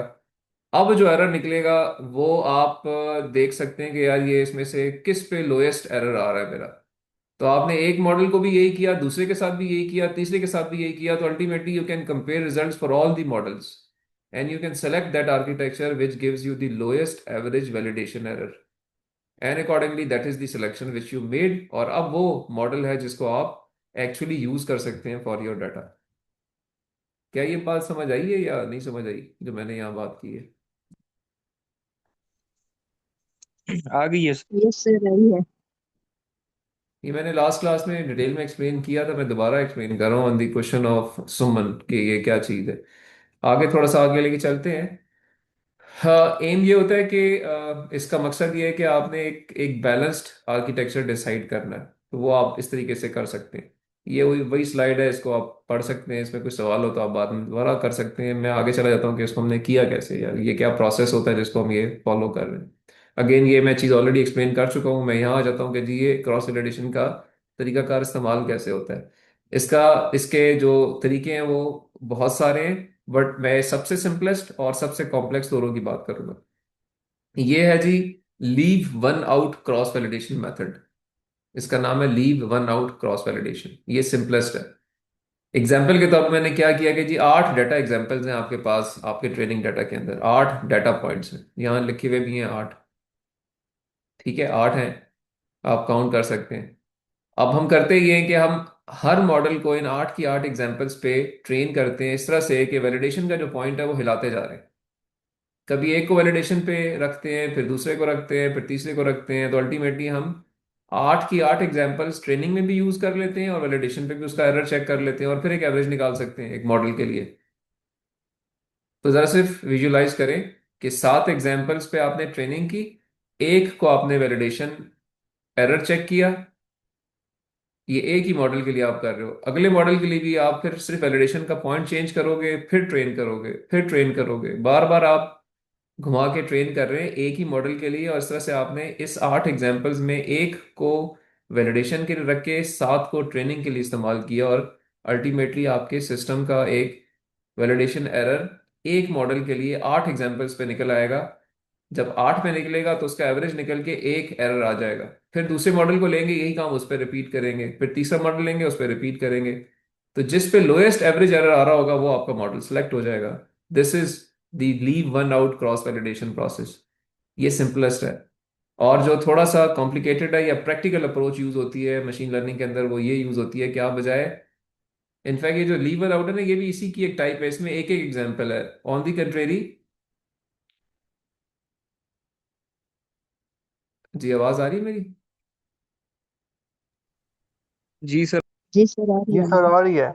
अब जो एरर निकलेगा वो आप देख सकते हैं कि यार ये इसमें से किस पे लोएस्ट एरर आ रहा है मेरा। तो आपने एक मॉडल को भी यही किया, दूसरे के साथ भी यही किया, तीसरे के साथ भी यही किया, तो ultimately you can compare results for all the models and you can select that architecture which gives you the lowest average validation error, and accordingly that is the selection which you made. और अब वो model है जिसको आप actually use कर सकते हैं for your data. क्या ये बात समझ आई है या नहीं समझ आई जो मैंने यहाँ बात की है?
आ गई है।
ये सर रही है।
ये मैंने लास्ट क्लास में डिटेल में एक्सप्लेन किया था, मैं दोबारा एक्सप्लेन कर रहा हूँ ऑन द क्वेश्चन ऑफ सुमन कि ये क्या चीज़ है। आगे थोड़ा सा आगे लेके चलते हैं। हाँ, एम ये होता है कि इसका मकसद ये है कि आपने एक एक बैलेंस्ड आर्किटेक्चर डिसाइड करना है, तो वो आप इस तरीके से कर सकते हैं। ये वही वही स्लाइड है, इसको आप पढ़ सकते हैं, इसमें कुछ सवाल हो तो आप बाद में दोबारा कर सकते हैं। मैं आगे चला जाता हूँ कि इसको हमने किया कैसे, या ये क्या प्रोसेस होता है जिसको हम ये फॉलो कर रहे हैं। अगेन ये मैं चीज़ ऑलरेडी एक्सप्लेन कर चुका हूँ, मैं यहाँ आ जाता हूँ कि जी ये क्रॉस वैलिडेशन का तरीकाकार इस्तेमाल कैसे होता है। इसके जो तरीके हैं वो बहुत सारे हैं, बट मैं सबसे सिंपलेस्ट और सबसे कॉम्प्लेक्स दोनों की बात करूंगा। ये है जी leave one out cross validation method. इसका नाम है leave one out cross validation, ये सिंपलेस्ट है। एग्जाम्पल के तौर पर मैंने क्या किया कि जी 8 डाटा एग्जाम्पल्स हैं आपके पास, आपके ट्रेनिंग डाटा के अंदर 8 डाटा पॉइंट्स हैं, यहाँ लिखे हुए भी हैं 8। ठीक है, 8 हैं, आप काउंट कर सकते हैं। अब हम करते ये हैं कि हम हर मॉडल को इन 8 की 8 एग्जाम्पल्स पे ट्रेन करते हैं इस तरह से कि वैलिडेशन का जो पॉइंट है वो हिलाते जा रहे हैं। कभी एक को वैलिडेशन पे रखते हैं, फिर दूसरे को रखते हैं, फिर तीसरे को रखते हैं, तो अल्टीमेटली हम 8 की 8 एग्जाम्पल्स ट्रेनिंग में भी यूज कर लेते हैं और वैलिडेशन पे भी उसका एरर चेक कर लेते हैं, और फिर एक एवरेज निकाल सकते हैं एक मॉडल के लिए। तो जरा सिर्फ विजुलाइज करें कि 7 एग्जाम्पल्स पे आपने ट्रेनिंग की, एक को आपने वैलिडेशन एरर चेक किया। ये एक ही मॉडल के लिए आप कर रहे हो, अगले मॉडल के लिए भी आप फिर सिर्फ वैलिडेशन का पॉइंट चेंज करोगे, फिर ट्रेन करोगे, फिर ट्रेन करोगे, बार बार आप घुमा के ट्रेन कर रहे हैं एक ही मॉडल के लिए। और इस तरह से आपने इस 8 एग्जाम्पल्स में एक को वैलिडेशन के लिए रख के 7 को ट्रेनिंग के लिए इस्तेमाल किया, और अल्टीमेटली आपके सिस्टम का एक वैलिडेशन एरर एक मॉडल के लिए 8 एग्जाम्पल्स पे निकल आएगा। जब 8 पे निकलेगा तो उसका एवरेज निकल के एक एरर आ जाएगा। फिर दूसरे मॉडल को लेंगे, यही काम उस पर रिपीट करेंगे, फिर तीसरा मॉडल लेंगे, उस पर रिपीट करेंगे। तो जिस पे लोएस्ट एवरेज एरर आ रहा होगा वो आपका मॉडल सेलेक्ट हो जाएगा। This is the leave one out cross validation process. ये सिंपलेस्ट है। और जो थोड़ा सा कॉम्प्लिकेटेड है या प्रैक्टिकल अप्रोच यूज होती है मशीन लर्निंग के अंदर, वो ये यूज होती है कि आप बजाय, इनफैक्ट ये जो लीव वन आउट है ना, ये भी इसी की एक टाइप है, इसमें एक एक एग्जाम्पल है। ऑन दी कंट्रेरी, जी आवाज आ रही है मेरी?
जी सर।
जी सर, आ रही
जी
है
सर, आ
आवाज।
रही है।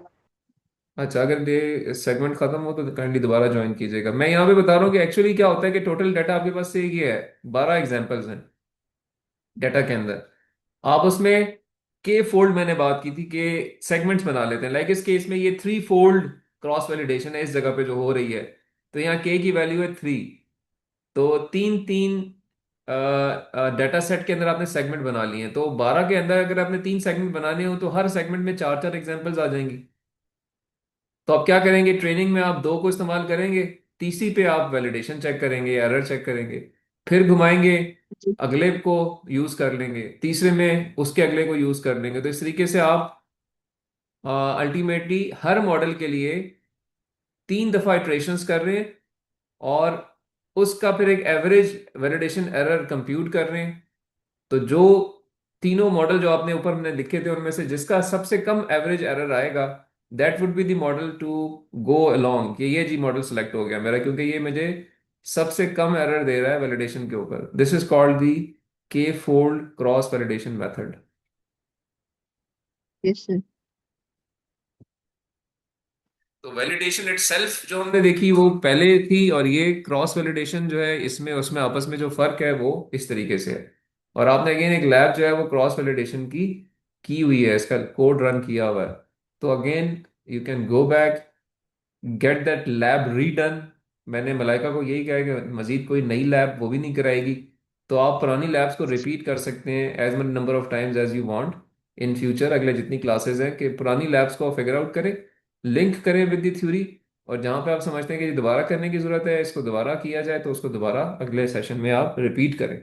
अच्छा, अगर ये सेगमेंट खत्म हो तो काइंडली दोबारा ज्वाइन कीजिएगा। मैं यहाँ पे बता रहा हूँ कि एक्चुअली क्या होता है कि टोटल डाटा आपके पास से ये है, 12 एग्जाम्पल्स हैं डाटा के अंदर। आप उसमें के फोल्ड, मैंने बात की थी कि सेगमेंट्स बना लेते हैं। लाइक इस केस में ये 3 फोल्ड क्रॉस वैलिडेशन है इस जगह पे जो हो रही है। तो यहाँ के की वैल्यू है 3, तो तीन तीन डाटा सेट के अंदर आपने सेगमेंट बना लिए हैं। तो 12 के अंदर अगर आपने 3 सेगमेंट बनाने हो तो हर सेगमेंट में 4 4 एग्जाम्पल्स आ जाएंगी। तो आप क्या करेंगे, ट्रेनिंग में आप 2 को इस्तेमाल करेंगे, तीसरी पे आप वैलिडेशन चेक करेंगे, एरर चेक करेंगे, फिर घुमाएंगे,
जी।
अगले को यूज कर लेंगे, तीसरे में उसके अगले को यूज कर लेंगे। तो इस तरीके से आप अल्टीमेटली हर मॉडल के लिए 3 दफा इटरेशंस कर रहे हैं, और उसका फिर एक एवरेज वैलिडेशन एरर कंप्यूट कर रहे हैं। तो जो तीनों मॉडल जो आपने ऊपर हमने लिखे थे उनमें से जिसका सबसे कम एवरेज एरर आएगा, that would be the model to go along, कि ये जी मॉडल सेलेक्ट हो गया मेरा, क्योंकि ये मुझे सबसे कम एरर दे रहा है वैलिडेशन के ऊपर। दिस इज कॉल्ड दी के fold cross validation method.
Yes sir.
तो वैलिडेशन इटसेल्फ जो हमने देखी वो पहले थी, और ये क्रॉस वैलिडेशन जो है इसमें उसमें आपस में जो फर्क है वो इस तरीके से है। और आपने अगेन एक लैब जो है वो क्रॉस वैलिडेशन की हुई है, इसका कोड रन किया हुआ है। तो again you can go back, get that lab written. मैंने मलाइका को यही कहा है कि मजीद कोई नई लैब वो भी नहीं कराएगी, तो आप पुरानी लैब्स को रिपीट कर सकते हैं as many number of times as you want in future. अगले जितनी क्लासेस हैं कि पुरानी लैब्स को फिगर आउट करें, लिंक करें विद द थ्योरी, और जहां पे आप समझते हैं कि ये दोबारा करने की जरूरत है, इसको दोबारा किया जाए, तो उसको दोबारा अगले सेशन में आप रिपीट करें।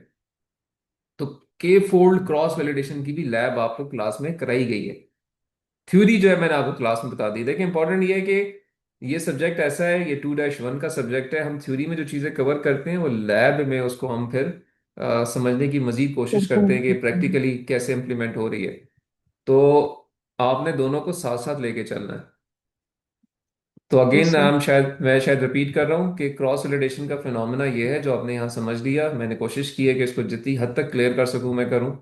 तो के फोल्ड क्रॉस वैलिडेशन की भी लैब आपको क्लास में कराई गई है। थ्योरी जो है मैंने आपको क्लास में बता दी। देखिए इंपॉर्टेंट ये है कि ये सब्जेक्ट ऐसा है, ये 2-1 का सब्जेक्ट है। हम थ्योरी में जो चीज़ें कवर करते हैं वो लैब में उसको हम फिर समझने की मजीद कोशिश करते
परफॉर्म
हैं कि
करते हैं।
प्रैक्टिकली कैसे इम्प्लीमेंट हो रही है। तो आपने दोनों को साथ साथ लेके चलना है। तो
यस
अगेन
सर।
मैं शायद रिपीट कर रहा हूँ कि क्रॉस वैलिडेशन का फिनोमेना ये है जो आपने यहाँ समझ लिया। मैंने कोशिश की है कि इसको जितनी हद तक क्लियर कर सकूँ मैं करूँ।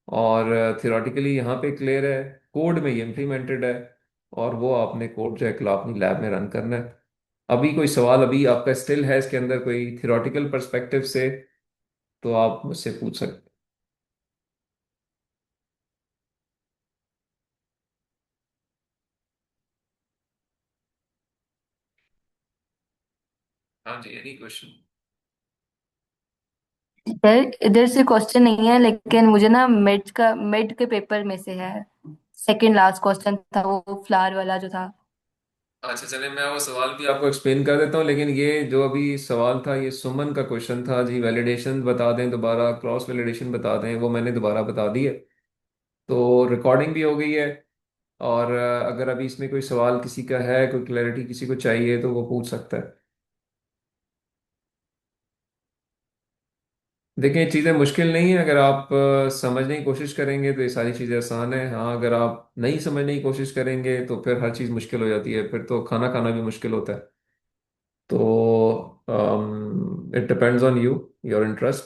और थियोरेटिकली यहाँ पे क्लियर है, कोड में ये इम्प्लीमेंटेड है, और वो आपने कोड जो है अपनी लैब में रन करना है। अभी कोई सवाल अभी आपका स्टिल है इसके अंदर कोई थियोरेटिकल पर्सपेक्टिव से, तो आप मुझसे पूछ सकते हैं। हाँ जी, एनी क्वेश्चन।
सर इधर से क्वेश्चन नहीं है, लेकिन मुझे ना मिड के पेपर में से है। सेकंड लास्ट क्वेश्चन था वो फ्लावर वाला जो था।
अच्छा चले, मैं वो सवाल भी आपको एक्सप्लेन कर देता हूँ, लेकिन ये जो अभी सवाल था ये सुमन का क्वेश्चन था जी, वैलिडेशन बता दें दोबारा, क्रॉस वैलिडेशन बता दें, वो मैंने दोबारा बता दी है, तो रिकॉर्डिंग भी हो गई है। और अगर अभी इसमें कोई सवाल किसी का है, कोई क्लैरिटी किसी को चाहिए, तो वो पूछ सकता है। देखिए ये चीज़ें मुश्किल नहीं है, अगर आप समझने की कोशिश करेंगे तो ये सारी चीज़ें आसान है। हाँ, अगर आप नहीं समझने की कोशिश करेंगे तो फिर हर चीज़ मुश्किल हो जाती है, फिर तो खाना खाना भी मुश्किल होता है। तो it depends on you, your interest.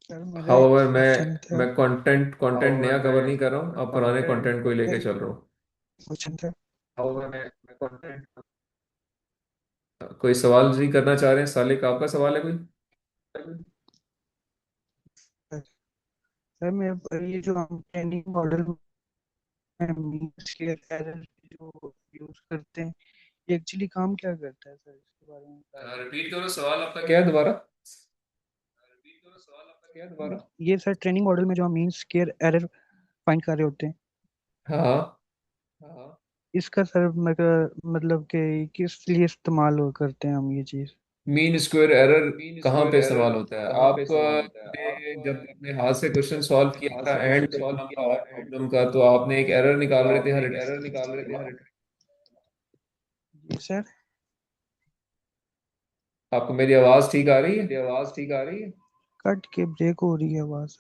Sir मेरा एक
हाउएवर
क्वेश्चन था।
मैं कंटेंट कंटेंट नया कवर नहीं कर रहा हूँ, अब पुराने कंटेंट को ही लेके
एक
चल रहा हूँ।
क्वेश्चन था।
कोई सवाल जी करना चाह रहे हैं सालिक, आपका सवाल है कोई?
सर मेरा ये जो हम ट्रेनिंग मॉडल में मीन स्केयर एरर जो यूज करते हैं, ये एक्चुअली काम क्या करता है सर, इसके बारे में बता
रिपीट करो सवाल आपका क्या है दोबारा।
दीजिए। ये सर ट्रेनिंग मॉडल में जो हम मीन स्केयर एरर फाइंड कर रहे होते हैं,
हाँ,
इसका सर मतलब कि किस लिए इस्तेमाल करते हैं हम ये चीज़।
मीन स्क्वायर एरर कहाँ पे इस्तेमाल होता है? आप ने जब अपने हाथ से क्वेश्चन सॉल्व किया था एंड प्रॉब्लम का और प्रॉब्लम का, तो आपने एक एरर निकाल रहे थे हर इटरेशन के बाद।
जी सर।
आपको मेरी आवाज ठीक आ रही है?
कट के ब्रेक हो रही है आवाज़।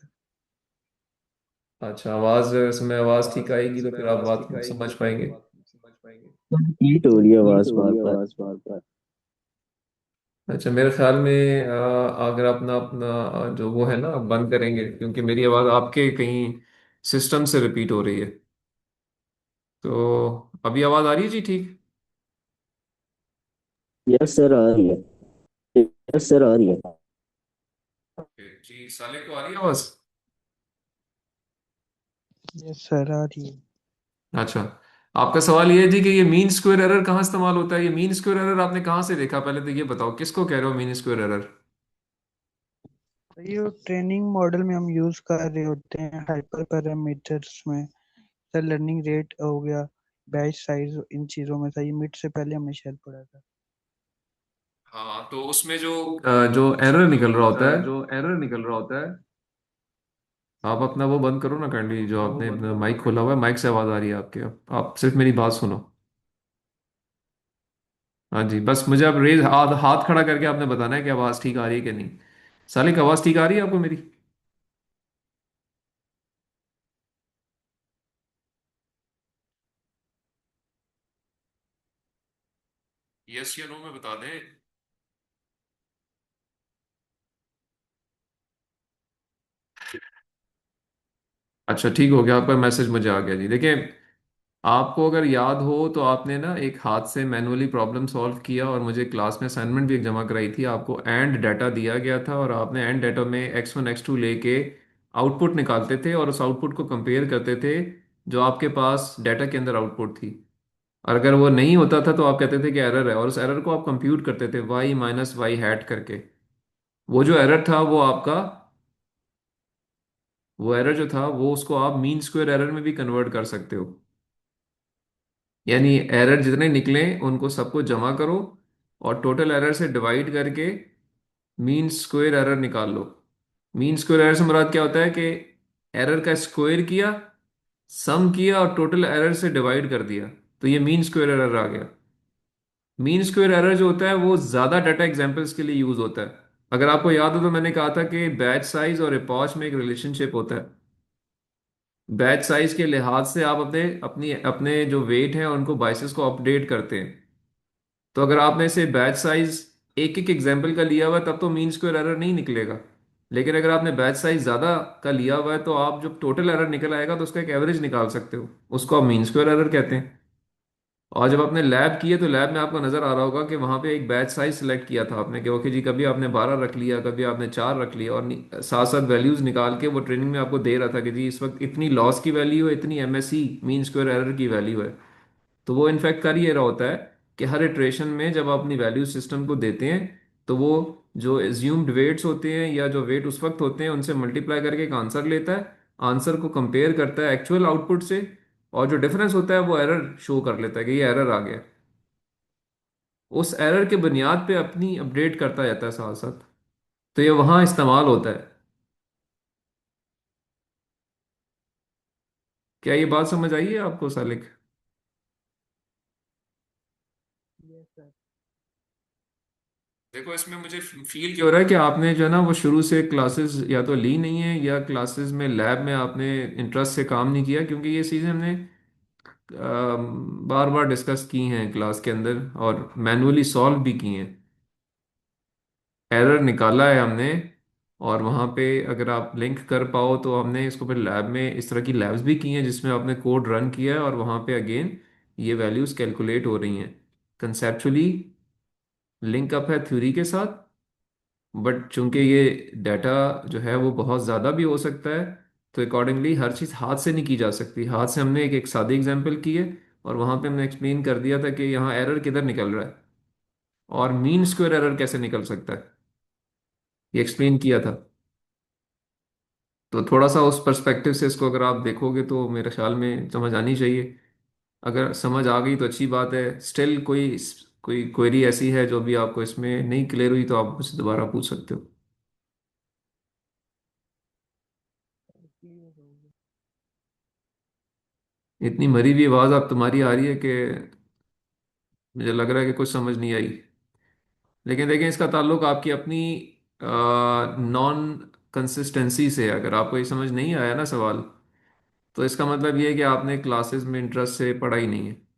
अच्छा, आवाज समय आवाज ठीक आएगी तो फिर आप बात समझ पाएंगे।
हीट हो रही है आवाज बार बार।
अच्छा, मेरे ख्याल में अगर अपना अपना जो वो है ना, आप बंद करेंगे, क्योंकि मेरी आवाज आपके कहीं सिस्टम से रिपीट हो रही है। तो अभी आवाज आ रही है जी ठीक?
यस सर आ रही है। यस सर आ रही है।
जी साले को आ रही है आवाज?
यस सर आ रही है।
अच्छा, आपका सवाल ये है जी कि ये मीन स्क्वायर एरर कहाँ इस्तेमाल होता है। ये मीन स्क्वायर एरर आपने कहाँ से देखा, पहले तो ये बताओ किसको कह रहे हो मीन स्क्वायर एरर?
तो ये ट्रेनिंग मॉडल में हम यूज कर रहे होते हैं हाइपर पैरामीटर्स में। सर लर्निंग रेट हो गया, बैच साइज, इन चीज़ों में था। ये मिड से पहले हमने शायद पढ़ा था।
हाँ, तो उसमें जो एरर निकल रहा होता है, आप अपना वो बंद करो ना काइंडली, जो आपने अपना माइक खोला हुआ है, माइक से आवाज आ रही है आपके। आप सिर्फ मेरी बात सुनो। हाँ जी, बस मुझे अब रेज हाथ हाथ खड़ा करके आपने बताना है कि आवाज ठीक आ रही है कि नहीं। सालिक आवाज ठीक आ रही है आपको मेरी? यस या नो में बता दें। अच्छा ठीक हो गया, आपका मैसेज मुझे आ गया जी। देखिए, आपको अगर याद हो तो आपने ना एक हाथ से मैनुअली प्रॉब्लम सॉल्व किया, और मुझे क्लास में असाइनमेंट भी एक जमा कराई थी। आपको एंड डाटा दिया गया था, और आपने एंड डाटा में x1 x2 लेके आउटपुट निकालते थे, और उस आउटपुट को कंपेयर करते थे जो आपके पास डाटा के अंदर आउटपुट थी। और अगर वो नहीं होता था तो आप कहते थे कि एरर है, और उस एरर को आप कंप्यूट करते थे y माइनस वाई हैट करके। वो जो एरर था वो आपका, वो एरर जो था वो उसको आप मीन स्क्वायर एरर में भी कन्वर्ट कर सकते हो। यानी एरर जितने निकले उनको सबको जमा करो, और टोटल एरर से डिवाइड करके मीन स्क्वायर एरर निकाल लो। मीन स्क्वायर एरर से मुराद क्या होता है कि एरर का स्क्वायर किया, सम किया, और टोटल एरर से डिवाइड कर दिया, तो ये मीन स्क्वायर एरर आ गया। मीन स्क्वायर एरर जो होता है वो ज्यादा डाटा एग्जांपल्स के लिए यूज होता है। अगर आपको याद हो तो मैंने कहा था कि बैच साइज और एपॉच में एक रिलेशनशिप होता है। बैच साइज के लिहाज से आप अपने अपनी अपने जो वेट है उनको बाइसेस को अपडेट करते हैं। तो अगर आपने से बैच साइज एक एक एग्जाम्पल का लिया हुआ है तब तो मीन स्क्वायर एरर नहीं निकलेगा। लेकिन अगर आपने बैच साइज ज़्यादा का लिया हुआ है तो आप जब टोटल एरर निकल आएगा तो उसका एक एवरेज निकाल सकते हो, उसको आप मीन स्क्वायर एरर कहते हैं। और जब आपने लैब की है तो लैब में आपको नजर आ रहा होगा कि वहां पे एक बैच साइज सिलेक्ट किया था आपने कि ओके जी, कभी आपने 12 रख लिया, कभी आपने 4 रख लिया, और साथ साथ वैल्यूज निकाल के वो ट्रेनिंग में आपको दे रहा था कि जी इस वक्त इतनी लॉस की वैल्यू है, इतनी एमएसई मीन स्क्वायर एरर की वैल्यू है। तो वो इनफैक्ट कर ये रहा होता है कि हर इटरेशन में जब आप अपनी वैल्यू सिस्टम को देते हैं तो वो जो एज्यूम्ड वेट्स होते हैं या जो वेट उस वक्त होते हैं उनसे मल्टीप्लाई करके एक आंसर लेता है, आंसर को कंपेयर करता है एक्चुअल आउटपुट से, और जो डिफरेंस होता है वो एरर शो कर लेता है कि ये एरर आ गया। उस एरर के बुनियाद पे अपनी अपडेट करता जाता है साथ साथ। तो ये वहां इस्तेमाल होता है। क्या ये बात समझ आई है आपको सालिक?
Yes sir.
देखो इसमें मुझे फील क्यों हो रहा है कि आपने जो है ना वो शुरू से क्लासेस या तो ली नहीं है या क्लासेस में लैब में आपने इंटरेस्ट से काम नहीं किया, क्योंकि ये चीज़ें हमने बार बार डिस्कस की हैं क्लास के अंदर और मैनुअली सॉल्व भी की हैं। एरर निकाला है हमने, और वहाँ पे अगर आप लिंक कर पाओ तो हमने इसको फिर लैब में इस तरह की लैब्स भी की हैं जिसमें आपने कोड रन किया है और वहाँ पे अगेन ये वैल्यूज़ कैलकुलेट हो रही हैं। कंसेप्चुअली लिंक अप है थ्योरी के साथ, बट चूंकि ये डाटा जो है वो बहुत ज़्यादा भी हो सकता है, तो अकॉर्डिंगली हर चीज़ हाथ से नहीं की जा सकती। हाथ से हमने एक एक सादी एग्जांपल की है और वहाँ पे हमने एक्सप्लेन कर दिया था कि यहाँ एरर किधर निकल रहा है और मीन स्क्वायर एरर कैसे निकल सकता है, ये एक्सप्लेन किया था। तो थोड़ा सा उस पर्सपेक्टिव से इसको अगर आप देखोगे तो मेरे ख्याल में समझ आनी चाहिए। अगर समझ आ गई तो अच्छी बात है। स्टिल कोई कोई क्वेरी ऐसी है जो भी आपको इसमें नहीं क्लियर हुई तो आप मुझसे दोबारा पूछ सकते हो।
क्लियर हो गया।
इतनी मरी हुई आवाज़ आप तुम्हारी आ रही है कि मुझे लग रहा है कि कुछ समझ नहीं आई। लेकिन देखें इसका ताल्लुक आपकी अपनी नॉन कंसिस्टेंसी से है। अगर आपको ये समझ नहीं आया ना सवाल, तो इसका मतलब ये है कि आपने क्लासेस में इंटरेस्ट से पढ़ा ही नहीं है।